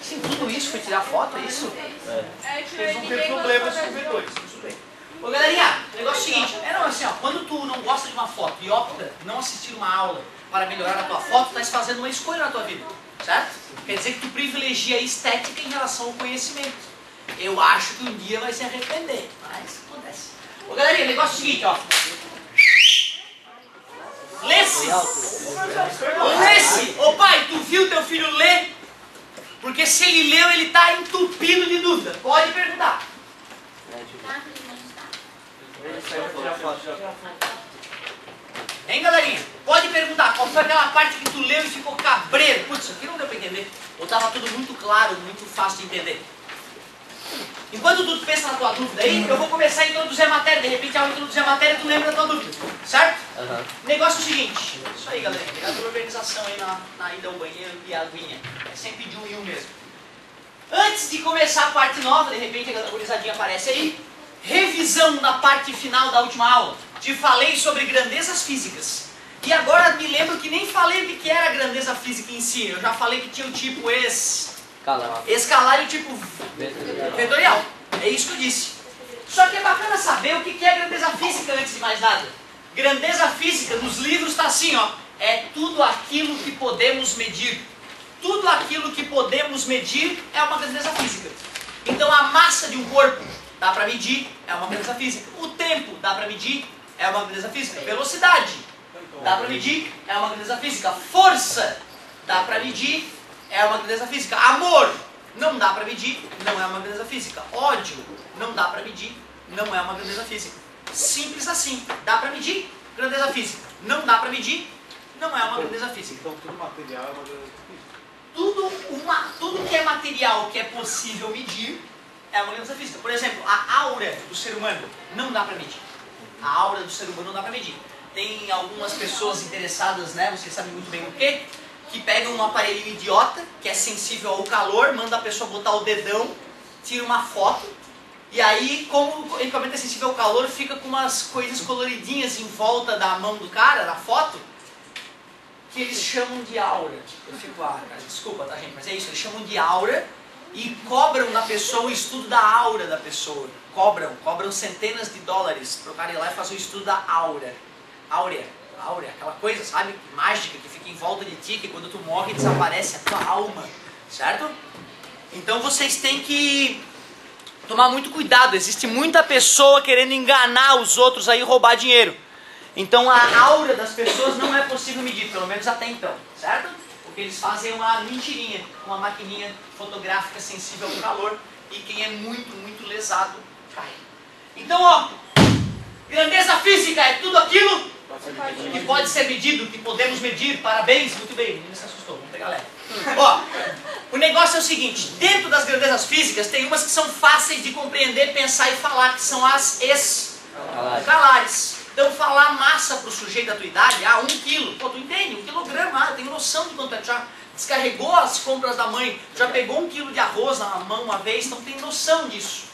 Sim, tudo isso foi tirar foto, é isso? Eles vão ter problemas com vetores. Tudo bem. Ô galerinha, o negócio é o seguinte, não, assim, ó, quando tu não gosta de uma foto e opta não assistir uma aula para melhorar a tua foto, tu estás fazendo uma escolha na tua vida, certo? Quer dizer que tu privilegia a estética em relação ao conhecimento. Eu acho que um dia vai se arrepender, mas acontece. Ô galerinha, o negócio é o seguinte, ó. Lê-se! Lê-se! Ô pai, tu viu teu filho ler? Porque se ele leu, ele está entupido de dúvida. Pode perguntar. Hein, galerinha? Pode perguntar. Qual foi aquela parte que tu leu e ficou cabreiro? Putz, isso aqui não deu para entender. Ou estava tudo muito claro, muito fácil de entender? Enquanto tu pensa na tua dúvida aí, eu vou começar a introduzir a matéria. De repente, ao introduzir a matéria, tu lembra da tua dúvida. Certo? O negócio é o seguinte. Isso aí, galera. Obrigado pela organização aí na ida ao banheiro e a aguinha. É sempre de um em um mesmo. Antes de começar a parte nova, de repente a gurizadinha aparece aí. Revisão da parte final da última aula. Te falei sobre grandezas físicas. E agora me lembro que nem falei o que era a grandeza física em si. Eu já falei que tinha o tipo escalar e o tipo vetorial. É isso que eu disse. Só que é bacana saber o que é grandeza física antes de mais nada. Grandeza física nos livros está assim, ó. É tudo aquilo que podemos medir. Tudo aquilo que podemos medir é uma grandeza física. Então a massa de um corpo dá para medir, é uma grandeza física. O tempo dá para medir, é uma grandeza física. Velocidade dá para medir, é uma grandeza física. Força dá para medir, é uma grandeza física. Amor não dá para medir, não é uma grandeza física. Ódio não dá para medir, não é uma grandeza física. Simples assim. Dá para medir, grandeza física. Não dá para medir, não é uma grandeza física. Então tudo material é uma grandeza física. Tudo que é material, que é possível medir, é uma grandeza física. Por exemplo, a aura do ser humano não dá para medir. A aura do ser humano não dá para medir. Tem algumas pessoas interessadas, né? Vocês sabem muito bem o quê? Que pegam um aparelho idiota, que é sensível ao calor, manda a pessoa botar o dedão, tira uma foto, e aí, como o equipamento é sensível ao calor, fica com umas coisas coloridinhas em volta da mão do cara, da foto, que eles chamam de aura. Eu fico, cara, desculpa, tá, gente? Mas é isso, eles chamam de aura e cobram da pessoa o estudo da aura da pessoa. Cobram centenas de dólares para o cara ir lá e fazer o estudo da aura. Áurea, aquela coisa, sabe, mágica que fica em volta de ti, que quando tu morre desaparece a tua alma, certo? Então vocês têm que tomar muito cuidado, existe muita pessoa querendo enganar os outros aí e roubar dinheiro. Então a aura das pessoas não é possível medir, pelo menos até então, certo? Porque eles fazem uma mentirinha, uma maquininha fotográfica sensível ao calor, e quem é muito lesado cai. Então, ó, grandeza física é tudo aquilo que pode ser medido, que podemos medir. Parabéns, muito bem, o menino se assustou, vamos pegar leve. Ó, o negócio é o seguinte, dentro das grandezas físicas tem umas que são fáceis de compreender, pensar e falar, que são as escalares. Então falar massa para o sujeito da tua idade, 1 quilo, pô, tu entende, 1 quilograma, eu tenho noção de quanto é, tu já descarregou as compras da mãe, já pegou 1 quilo de arroz na mão uma vez, então tem noção disso.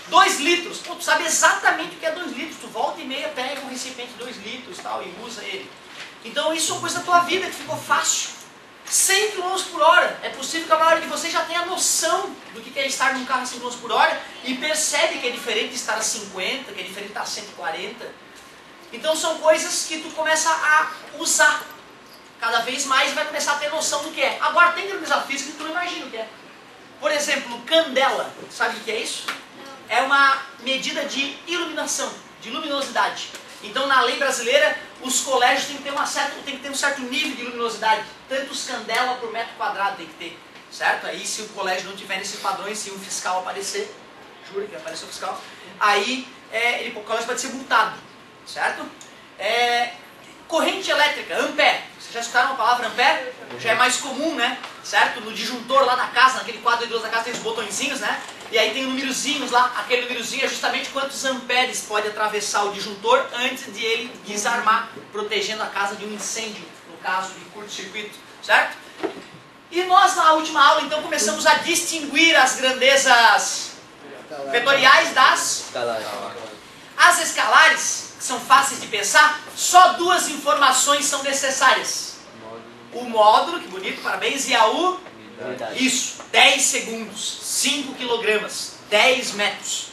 2 litros, pô, tu sabe exatamente o que é 2 litros, tu volta e meia pega um recipiente de 2 litros tal, e usa ele. Então isso é uma coisa da tua vida que ficou fácil. 100 km por hora, é possível que a maioria de vocês já tenha noção do que é estar num carro a 100 km por hora e percebe que é diferente de estar a 50, que é diferente de estar a 140. Então são coisas que tu começa a usar cada vez mais e vai começar a ter noção do que é. Agora tem grandeza física que tu não imagina o que é. Por exemplo, candela, sabe o que é isso? É uma medida de iluminação, de luminosidade. Então, na lei brasileira, os colégios têm que ter um certo nível de luminosidade. Tantos candela por metro quadrado tem que ter, certo? Aí, se o colégio não tiver nesses padrões, se um fiscal aparecer, jura que apareceu o fiscal, aí o colégio pode ser multado, certo? Corrente elétrica, ampere. Vocês já escutaram a palavra ampere? Já é mais comum, né? Certo? No disjuntor lá da casa, naquele quadro de luz da casa, tem os botõezinhos, né? E aí tem númerozinhos lá, aquele númerozinho é justamente quantos amperes pode atravessar o disjuntor antes de ele desarmar, protegendo a casa de um incêndio, no caso de curto-circuito, certo? E nós na última aula então começamos a distinguir as grandezas vetoriais das... As escalares, que são fáceis de pensar, só 2 informações são necessárias. o módulo, que bonito, parabéns, e a unidade. Isso, 10 segundos, 5 quilogramas, 10 metros.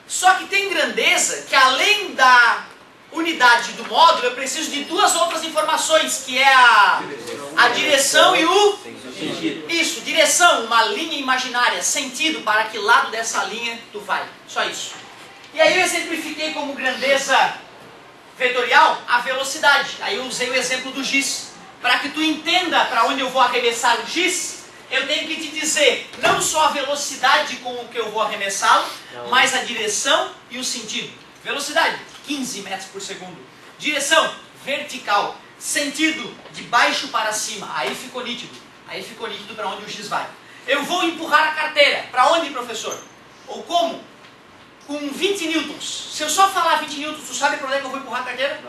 Só que tem grandeza que além da unidade do módulo, eu preciso de duas outras informações, que é a direção e o sentido. Isso, direção, uma linha imaginária, sentido, para que lado dessa linha tu vai. Só isso. E aí eu exemplifiquei como grandeza vetorial a velocidade. Aí eu usei o exemplo do giz. Para que tu entenda para onde eu vou arremessar o giz, eu tenho que te dizer não só a velocidade com o que eu vou arremessá-lo, mas a direção e o sentido. Velocidade, 15 metros por segundo. Direção, vertical. Sentido, de baixo para cima. Aí ficou nítido. Aí ficou nítido para onde o giz vai. Eu vou empurrar a carteira. Para onde, professor? Ou como? Com 20 newtons. Se eu só falar 20 newtons, tu sabe para onde é que eu vou empurrar a carteira?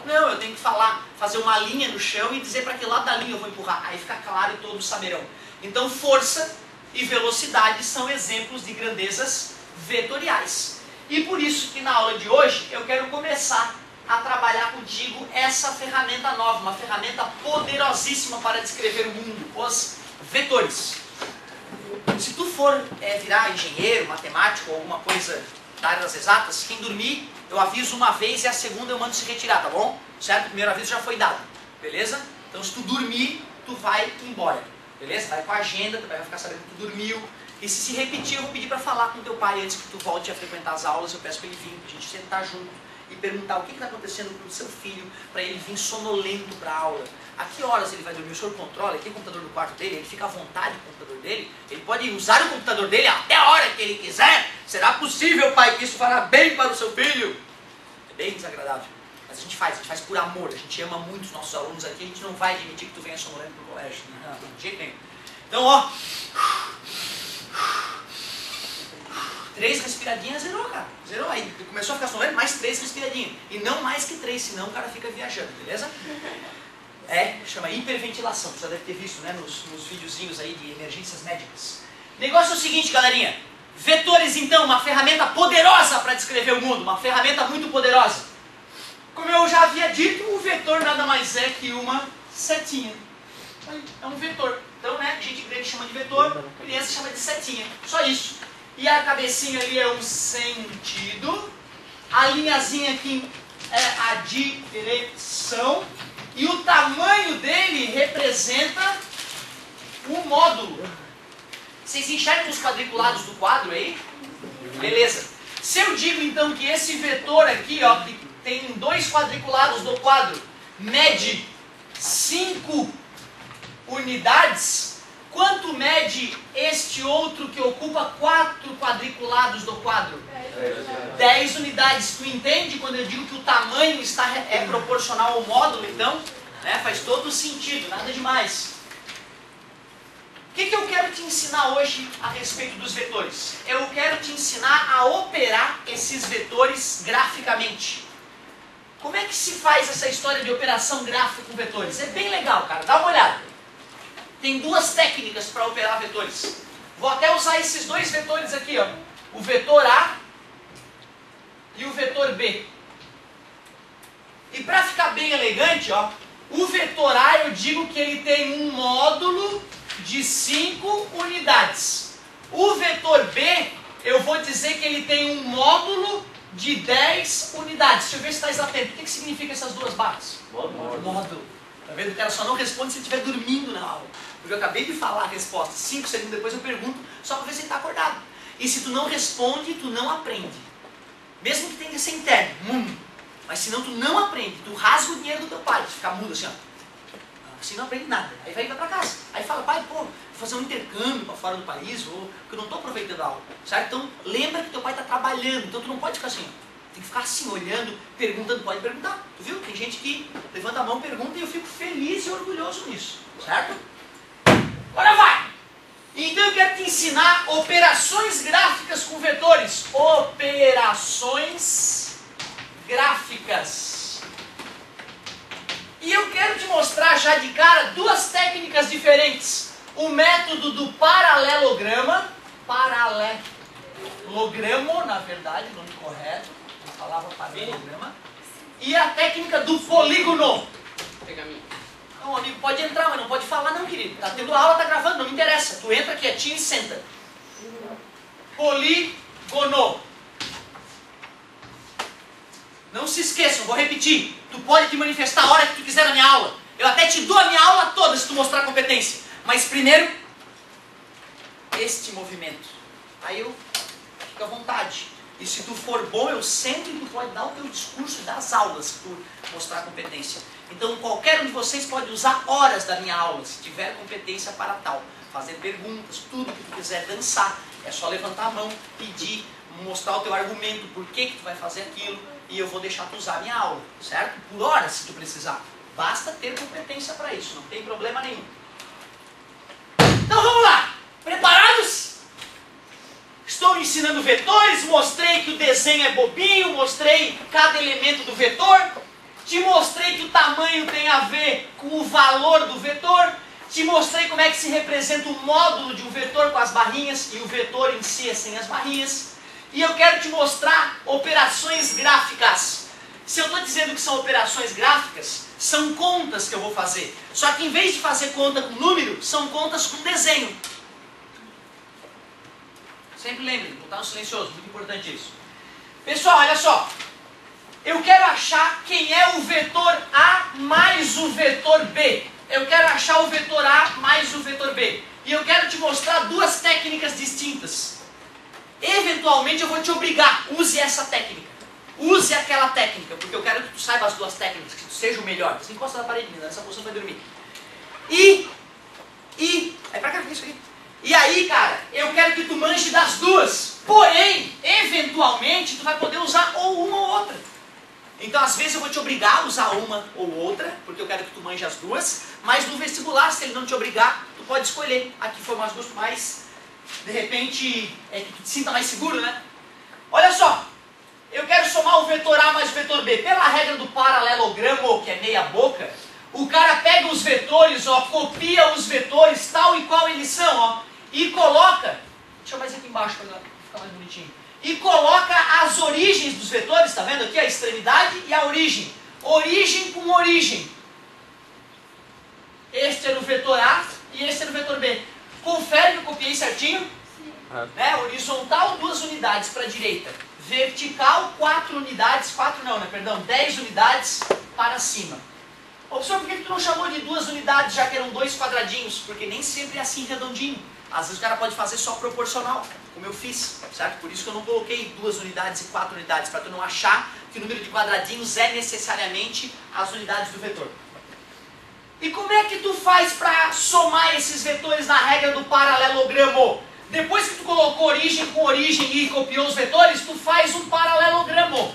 Não, eu tenho que falar, fazer uma linha no chão e dizer para que lado da linha eu vou empurrar. Aí fica claro e todos saberão. Então força e velocidade são exemplos de grandezas vetoriais. E por isso que na aula de hoje eu quero começar a trabalhar contigo essa ferramenta nova, uma ferramenta poderosíssima para descrever o mundo, os vetores. Se tu for virar engenheiro, matemático ou alguma coisa da área das exatas, quem dormir, eu aviso uma vez e a segunda eu mando se retirar, tá bom? Certo? O primeiro aviso já foi dado, beleza? Então se tu dormir, tu vai embora, beleza? Vai com a agenda, tu vai ficar sabendo que tu dormiu. E se repetir, eu vou pedir para falar com teu pai antes que tu volte a frequentar as aulas, eu peço para ele vir, para a gente sentar junto e perguntar o que está acontecendo com o seu filho, para ele vir sonolento para a aula. A que horas ele vai dormir? O senhor controla? Ele tem o computador no quarto dele? Ele fica à vontade com o computador dele? Ele pode usar o computador dele até a hora que ele quiser? Será possível, pai, que isso fará bem para o seu filho? É bem desagradável. Mas a gente faz por amor, a gente ama muito os nossos alunos aqui, a gente não vai admitir que tu venha sonolento para o colégio. Não, de jeito nenhum. Então, ó... 3 respiradinhas, zerou, cara. Zerou. Aí começou a ficar sonolento, mais 3 respiradinhas. E não mais que 3, senão o cara fica viajando, beleza? Chama hiperventilação. Você já deve ter visto, né, nos videozinhos aí de emergências médicas. Negócio é o seguinte, galerinha. Vetores, então, uma ferramenta poderosa para descrever o mundo. Uma ferramenta muito poderosa. Como eu já havia dito, o vetor nada mais é que uma setinha. É um vetor. Então, né, gente grande chama de vetor, criança chama de setinha. Só isso. E a cabecinha ali é o sentido. A linhazinha aqui é a direção. E o tamanho dele representa o módulo. Vocês enxergam os quadriculados do quadro aí? Beleza. Se eu digo então que esse vetor aqui, ó, que tem 2 quadriculados do quadro, mede 5 unidades, quanto mede este outro que ocupa 4 quadriculados do quadro? 10 unidades. Tu entende quando eu digo que o tamanho é proporcional ao módulo, então? Né? Faz todo sentido, nada demais. O que eu quero te ensinar hoje a respeito dos vetores? Eu quero te ensinar a operar esses vetores graficamente. Como é que se faz essa história de operação gráfica com vetores? É bem legal, cara. Dá uma olhada. Tem 2 técnicas para operar vetores. Vou até usar esses 2 vetores aqui, ó. O vetor A e o vetor B. E para ficar bem elegante, ó, o vetor A eu digo que ele tem um módulo de 5 unidades. O vetor B eu vou dizer que ele tem um módulo de 10 unidades. Deixa eu ver se está atento. O que significa essas 2 barras? Módulo. Tá vendo? O cara só não responde se ele estiver dormindo na aula. Porque eu acabei de falar a resposta. 5 segundos depois eu pergunto, só para ver se ele está acordado. E se tu não responde, tu não aprende. Mesmo que tenha que ser interno. Mas senão tu não aprende. Tu rasga o dinheiro do teu pai. Tu fica mudo assim, ó. Assim não aprende nada. Aí vai para casa. Aí fala, pai, pô, vou fazer um intercâmbio para fora do país, ou porque eu não estou aproveitando a aula. Certo? Então lembra que teu pai está trabalhando. Então tu não pode ficar assim, ó. Tem que ficar assim, olhando, perguntando. Pode perguntar. Tu viu? Tem gente que levanta a mão, pergunta, e eu fico feliz e orgulhoso nisso. Certo? Agora vai! Então eu quero te ensinar operações gráficas com vetores. Operações gráficas. E eu quero te mostrar já de cara 2 técnicas diferentes. O método do paralelograma. Paralelogramo, na verdade, o nome correto. Eu falava paralelograma. E a técnica do polígono. Então o amigo pode entrar, mas não pode falar não, querido. Tá tendo aula, tá gravando, não me interessa. Tu entra quietinho e senta. Polígono. Não se esqueçam, vou repetir. Tu pode te manifestar a hora que tu quiser na minha aula. Eu até te dou a minha aula toda se tu mostrar competência. Mas primeiro, este movimento. Aí eu fico à vontade. E se tu for bom, eu sempre tu pode dar o teu discurso das aulas se tu mostrar competência. Então qualquer um de vocês pode usar horas da minha aula, se tiver competência para tal. Fazer perguntas, tudo que tu quiser, dançar. É só levantar a mão, pedir, mostrar o teu argumento, por que tu vai fazer aquilo. E eu vou deixar tu usar a minha aula, certo? Por horas se tu precisar. Basta ter competência para isso, não tem problema nenhum. Então vamos lá! Preparados? Estou ensinando vetores, mostrei que o desenho é bobinho, mostrei cada elemento do vetor, te mostrei que o tamanho tem a ver com o valor do vetor, te mostrei como é que se representa o módulo de um vetor com as barrinhas e o vetor em si é sem as barrinhas. E eu quero te mostrar operações gráficas. Se eu estou dizendo que são operações gráficas, são contas que eu vou fazer. Só que em vez de fazer conta com número, são contas com desenho. Sempre lembre, botar no silencioso, muito importante isso. Pessoal, olha só. Eu quero achar quem é o vetor A mais o vetor B. Eu quero achar o vetor A mais o vetor B. E eu quero te mostrar duas técnicas distintas. Eventualmente eu vou te obrigar, use essa técnica. Use aquela técnica, porque eu quero que tu saiba as duas técnicas, que tu seja o melhor. Você encosta na parede, nessa posição vai dormir. É pra cá, isso aqui. E aí, cara, eu quero que tu manje das duas. Porém, eventualmente, tu vai poder usar ou uma ou outra. Então, às vezes eu vou te obrigar a usar uma ou outra, porque eu quero que tu manje as duas. Mas no vestibular, se ele não te obrigar, tu pode escolher. Aqui foi mais gosto, mais, de repente, que tu te sinta mais seguro, né? Olha só. Eu quero somar o vetor A mais o vetor B. Pela regra do paralelogramo, que é meia boca, o cara pega os vetores, ó, copia os vetores tal e qual eles são, ó, e coloca, deixa eu mais aqui embaixo para ficar mais bonitinho, e coloca as origens dos vetores, tá vendo aqui? A extremidade e a origem. Origem com origem. Este era o vetor A e este era o vetor B. Confere que eu copiei certinho? Sim. Né? Horizontal, 2 unidades para a direita. Vertical, 4 unidades, 10 unidades para cima. Professor, por que tu não chamou de 2 unidades, já que eram 2 quadradinhos? Porque nem sempre é assim redondinho. Às vezes o cara pode fazer só proporcional, como eu fiz, certo? Por isso que eu não coloquei 2 unidades e 4 unidades, para tu não achar que o número de quadradinhos é necessariamente as unidades do vetor. E como é que tu faz para somar esses vetores na regra do paralelogramo? Depois que tu colocou origem com origem e copiou os vetores, tu faz um paralelogramo.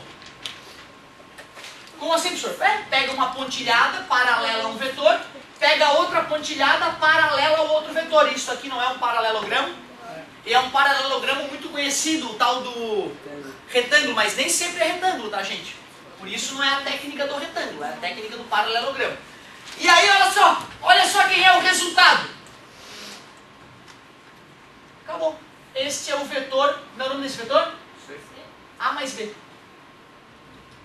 Como assim, professor? Pega uma pontilhada paralela a um vetor, pega outra pontilhada paralela ao outro vetor. Isso aqui não é um paralelogramo? É um paralelogramo muito conhecido, o tal do retângulo, mas nem sempre é retângulo, tá, gente? Por isso não é a técnica do retângulo, é a técnica do paralelogramo. E aí, olha só quem é o resultado. Acabou. Este é o vetor, não é o nome desse vetor? A mais B.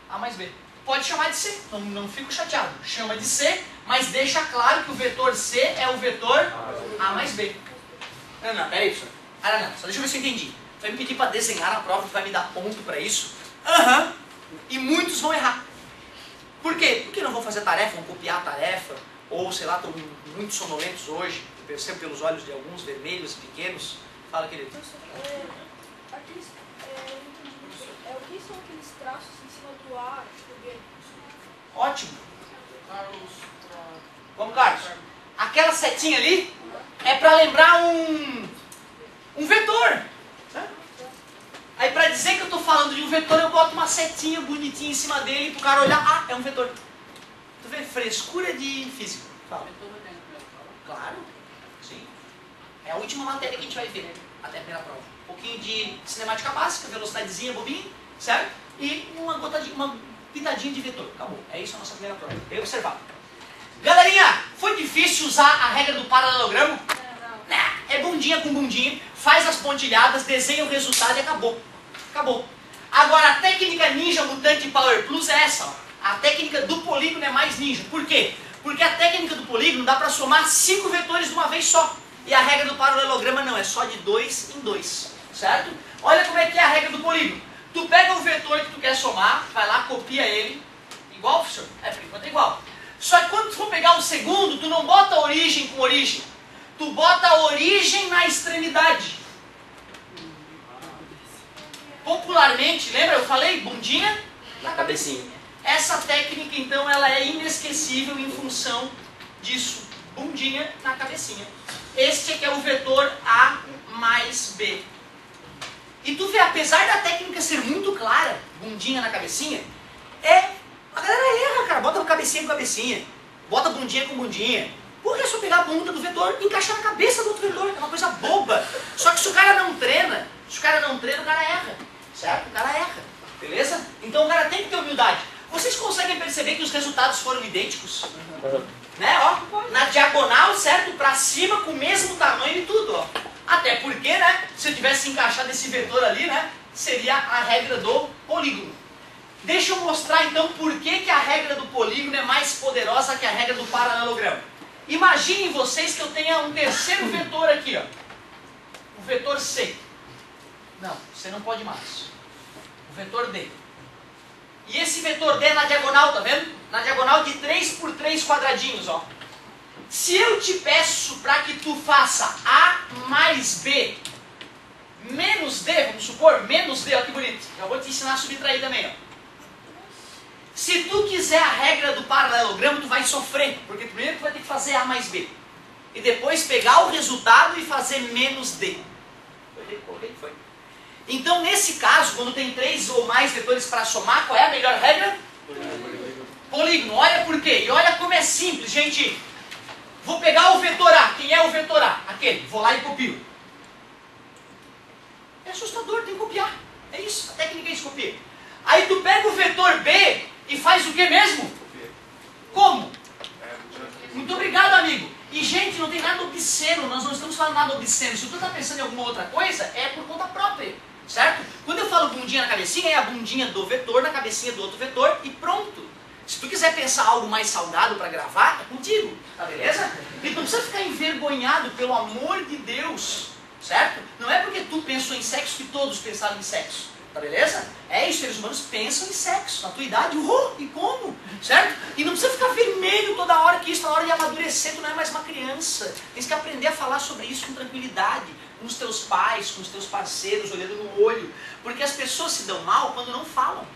A mais B. Pode chamar de C, não fico chateado. Chama de C, mas deixa claro que o vetor C é o vetor A mais B. Não, peraí, professor. Não, só deixa eu ver se eu entendi. Tu vai me pedir para desenhar na prova, tu vai me dar ponto para isso? E muitos vão errar. Por quê? Porque não vão fazer tarefa, vão copiar a tarefa, ou sei lá, estão muito sonolentos hoje, eu percebo pelos olhos de alguns, vermelhos e pequenos. Fala, querido. O que são aqueles traços em cima do A e do B? Ótimo. Vamos, Carlos. Aquela setinha ali é para lembrar um vetor. Né? Aí para dizer que eu estou falando de um vetor, eu boto uma setinha bonitinha em cima dele para o cara olhar, é um vetor. Tu vê, frescura de física. Fala. Claro, sim. É a última matéria que a gente vai ver até a primeira prova. Um pouquinho de cinemática básica, velocidadezinha, bobinha, certo? E uma pitadinha de vetor. Acabou. É isso a nossa primeira prova. Bem observado. Galerinha, foi difícil usar a regra do paralelogramo? Não. É bundinha com bundinha, faz as pontilhadas, desenha o resultado e acabou. Acabou. Agora, a técnica ninja mutante Power Plus é essa. Ó. A técnica do polígono é mais ninja. Por quê? Porque a técnica do polígono dá para somar 5 vetores de uma vez só. E a regra do paralelograma não, é só de 2 em 2, certo? Olha como é que é a regra do polígono. Tu pega o vetor que tu quer somar, vai lá, copia ele, igual, professor? Por enquanto é igual. Só que quando tu for pegar o segundo, tu não bota origem com origem. Tu bota a origem na extremidade. Popularmente, lembra? Eu falei bundinha na cabecinha. Essa técnica, então, ela é inesquecível em função disso. Bundinha na cabecinha. Este aqui é o vetor A mais B. E tu vê, apesar da técnica ser muito clara, bundinha na cabecinha, a galera erra, cara. Bota cabecinha com cabecinha. Bota bundinha com bundinha. Porque é só pegar a bunda do vetor e encaixar na cabeça do outro vetor. É uma coisa boba. Só que se o cara não treina, o cara erra. Certo? O cara erra. Beleza? Então o cara tem que ter humildade. Vocês conseguem perceber que os resultados foram idênticos? Né? Ó, na diagonal, certo? Pra cima, com o mesmo tamanho e tudo, ó. Até porque, né? Se eu tivesse encaixado esse vetor ali, né? Seria a regra do polígono. Deixa eu mostrar então por que a regra do polígono é mais poderosa que a regra do paralelogramo. Imaginem vocês que eu tenha um terceiro vetor aqui, ó. O vetor C. Não, C não pode mais. O vetor D. E esse vetor D é na diagonal, tá vendo? Na diagonal de 3 por 3 quadradinhos, ó. Se eu te peço para que tu faça A mais B menos D, vamos supor, menos D, olha que bonito. Eu vou te ensinar a subtrair também, ó. Se tu quiser a regra do paralelogramo, tu vai sofrer, porque primeiro tu vai ter que fazer A mais B. E depois pegar o resultado e fazer menos D. Foi. Então, nesse caso, quando tem 3 ou mais vetores para somar, qual é a melhor regra? Polígono. Olha por quê. E olha como é simples, gente. Vou pegar o vetor A. Quem é o vetor A? Aquele. Vou lá e copio. É assustador, tem que copiar. É isso. A técnica é isso, copia. Aí tu pega o vetor B e faz o que mesmo? Como? Muito obrigado, amigo. E, gente, não tem nada obsceno. Nós não estamos falando nada obsceno. Se tu está pensando em alguma outra coisa, é por conta própria. Certo? Quando eu falo bundinha na cabecinha, é a bundinha do vetor na cabecinha do outro vetor e pronto. Se tu quiser pensar algo mais salgado para gravar, é contigo, tá beleza? E tu não precisa ficar envergonhado, pelo amor de Deus, certo? Não é porque tu pensou em sexo que todos pensaram em sexo, tá beleza? É isso, seres humanos pensam em sexo, na tua idade, e como? Certo? E não precisa ficar vermelho toda hora, que isso na hora de amadurecer, tu não é mais uma criança. Tens que aprender a falar sobre isso com tranquilidade, com os teus pais, com os teus parceiros, olhando no olho. Porque as pessoas se dão mal quando não falam.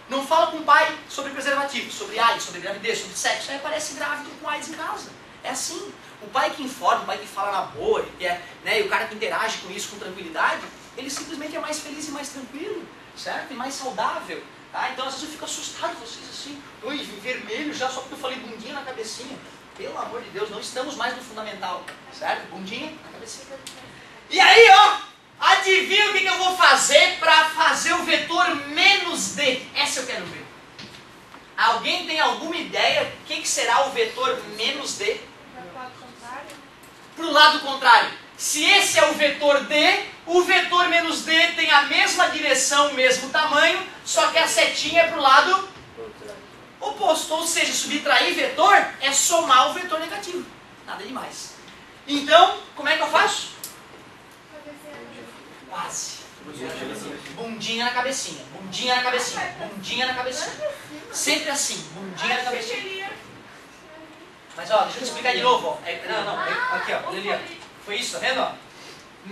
Não fala com o pai sobre preservativo, sobre AIDS, sobre gravidez, sobre sexo. Aí aparece grávido com AIDS em casa. É assim. O pai que informa, o pai que fala na boa, né, e o cara que interage com isso com tranquilidade, ele simplesmente é mais feliz e mais tranquilo, certo? E mais saudável. Tá? Então às vezes eu fico assustado com vocês assim. Ui, vermelho já só porque eu falei bundinha na cabecinha. Pelo amor de Deus, não estamos mais no fundamental. Certo? Bundinha na cabecinha. E aí, ó, adivinha o que eu vou fazer para fazer o vetor menos D? Essa eu quero ver. Alguém tem alguma ideia do que será o vetor menos D? Para o lado contrário. Se esse é o vetor D, o vetor menos D tem a mesma direção, o mesmo tamanho, só que a setinha é para o lado oposto. Ou seja, subtrair vetor é somar o vetor negativo. Nada demais. Então, como é que eu faço? Quase. Bundinha na cabecinha. Bundinha na cabecinha. Bundinha na cabecinha. Sempre assim. Bundinha na cabecinha. Mas ó, deixa eu te explicar de novo. Ó. Aqui ó, olha ali ó. Foi isso, tá vendo? Ó?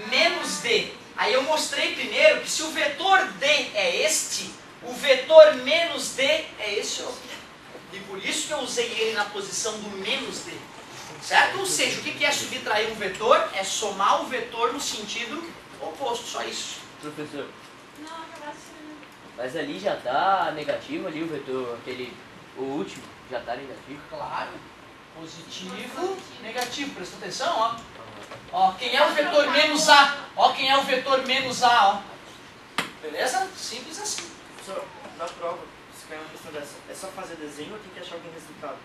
Menos D. Aí eu mostrei primeiro que se o vetor D é este, o vetor menos D é este ó. E por isso que eu usei ele na posição do menos D. Certo? Ou seja, o que é subtrair um vetor? É somar o vetor no sentido oposto, só isso. Professor, mas ali já está negativo ali o vetor, o último, já está negativo? Claro. Positivo, negativo. Presta atenção, ó. Ó, quem é o vetor menos A? Ó, quem é o vetor menos A, ó. Beleza? Simples assim. Professor, na prova, se cair uma questão dessa, é só fazer desenho ou tem que achar algum resultado?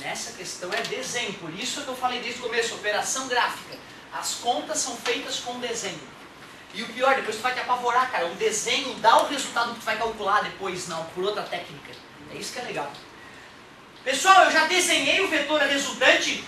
Nessa questão é desenho, por isso que eu falei desde o começo, operação gráfica. As contas são feitas com desenho. E o pior, depois tu vai te apavorar, cara. O desenho dá o resultado que tu vai calcular depois, não, por outra técnica. É isso que é legal. Pessoal, eu já desenhei o vetor resultante?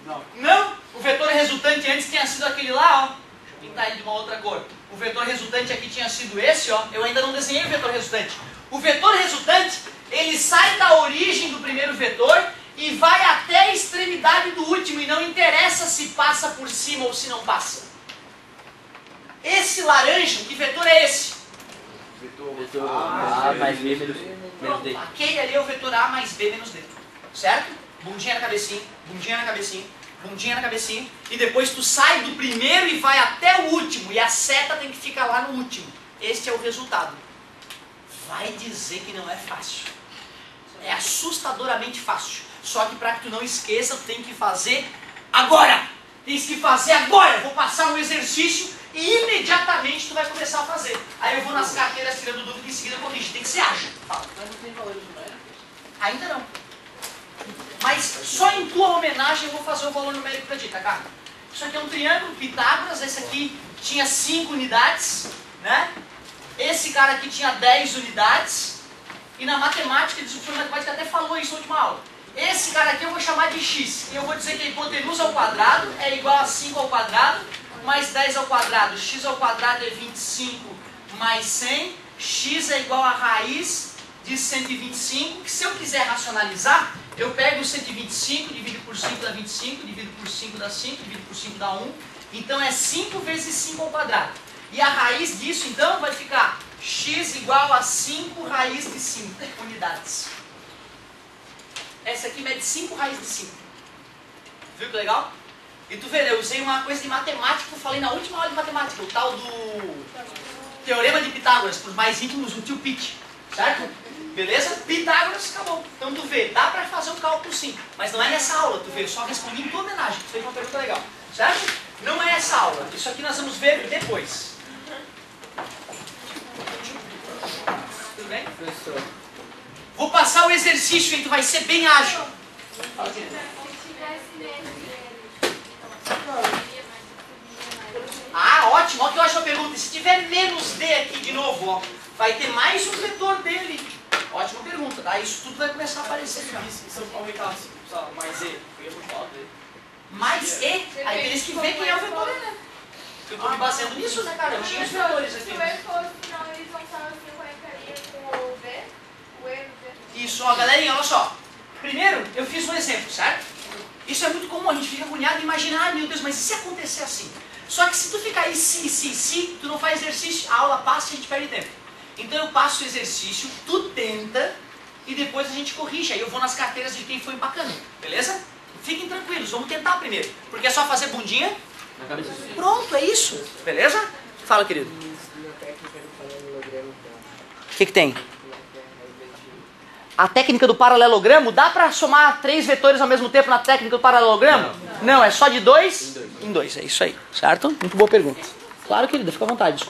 Não. Não? O vetor resultante antes tinha sido aquele lá, ó. Deixa eu pintar ele de uma outra cor. O vetor resultante aqui tinha sido esse, ó. Eu ainda não desenhei o vetor resultante. O vetor resultante, ele sai da origem do primeiro vetor e vai até a extremidade do último. E não interessa se passa por cima ou se não passa. Esse laranja, que vetor é esse? Vetor A mais B menos D. Aquele ali é o vetor A mais B menos D. Certo? Bundinha na cabecinha, bundinha na cabecinha, bundinha na cabecinha. E depois tu sai do primeiro e vai até o último. E a seta tem que ficar lá no último. Este é o resultado. Vai dizer que não é fácil. É assustadoramente fácil. Só que para que tu não esqueça, tu tem que fazer agora. Tem que fazer agora. Eu vou passar um exercício e imediatamente tu vai começar a fazer. Aí eu vou nas carteiras tirando dúvida e em seguida corrige. Tem que ser ágil. Fala. Mas não tem valores numéricos? Ainda não. Mas só em tua homenagem eu vou fazer o valor numérico para ti, tá, cara? Isso aqui é um triângulo, Pitágoras. Esse aqui tinha 5 unidades, né? Esse cara aqui tinha 10 unidades. E na matemática, o professor de matemática até falou isso na última aula. Esse cara aqui eu vou chamar de x. E eu vou dizer que a hipotenusa ao quadrado é igual a 5 ao quadrado, mais 10 ao quadrado. X ao quadrado é 25 mais 100. X é igual a raiz de 125, que se eu quiser racionalizar, eu pego o 125, divido por 5 dá 25, divido por 5 dá 5, divido por 5 dá 1. Então é 5 vezes 5 ao quadrado. E a raiz disso, então, vai ficar x igual a 5 raiz de 5 unidades. Essa aqui mede 5 raiz de 5. Viu que legal? E tu vê, eu usei uma coisa de matemática que eu falei na última aula de matemática, o tal do Teorema de Pitágoras, para os mais íntimos, o tio Pit. Certo? Beleza? Pitágoras, acabou. Então tu vê, dá para fazer um cálculo sim, mas não é nessa aula, tu vê, eu só respondi em tua homenagem, tu fez uma pergunta legal. Certo? Não é essa aula, isso aqui nós vamos ver depois. Tudo bem? Professor. Vou passar o exercício, hein? Tu vai ser bem ágil. Fala, querido. Ah, ótimo. Olha que ótima pergunta. Se tiver menos D aqui de novo, ó, vai ter mais um vetor dele. Ótima pergunta, tá? Isso tudo vai começar a aparecer já. E se eu aumentar assim, mais E, eu ia falar D. Mais E, aí tem que ver quem é o vetor, né? Eu tô me baseando nisso, né, cara? Eu tinha os vetores aqui. Se o E fosse na horizontal, você conectaria com o V? O E no V? Isso, ó, galerinha, olha só. Primeiro, eu fiz um exemplo, certo? Isso é muito comum, a gente fica agoniado e imagina, ai meu Deus, mas e se acontecer assim? Só que se tu ficar aí, se, tu não faz exercício, a aula passa e a gente perde tempo. Então eu passo o exercício, tu tenta e depois a gente corrige. Aí eu vou nas carteiras de quem foi bacana, beleza? Fiquem tranquilos, vamos tentar primeiro. Porque é só fazer bundinha. Na cabeça. Pronto, é isso. Beleza? Fala, querido. O que tem? A técnica do paralelogramo, dá pra somar 3 vetores ao mesmo tempo na técnica do paralelogramo? Não, é só de 2 em 2. É isso aí, certo? Muito boa pergunta. Claro, querida, fica à vontade.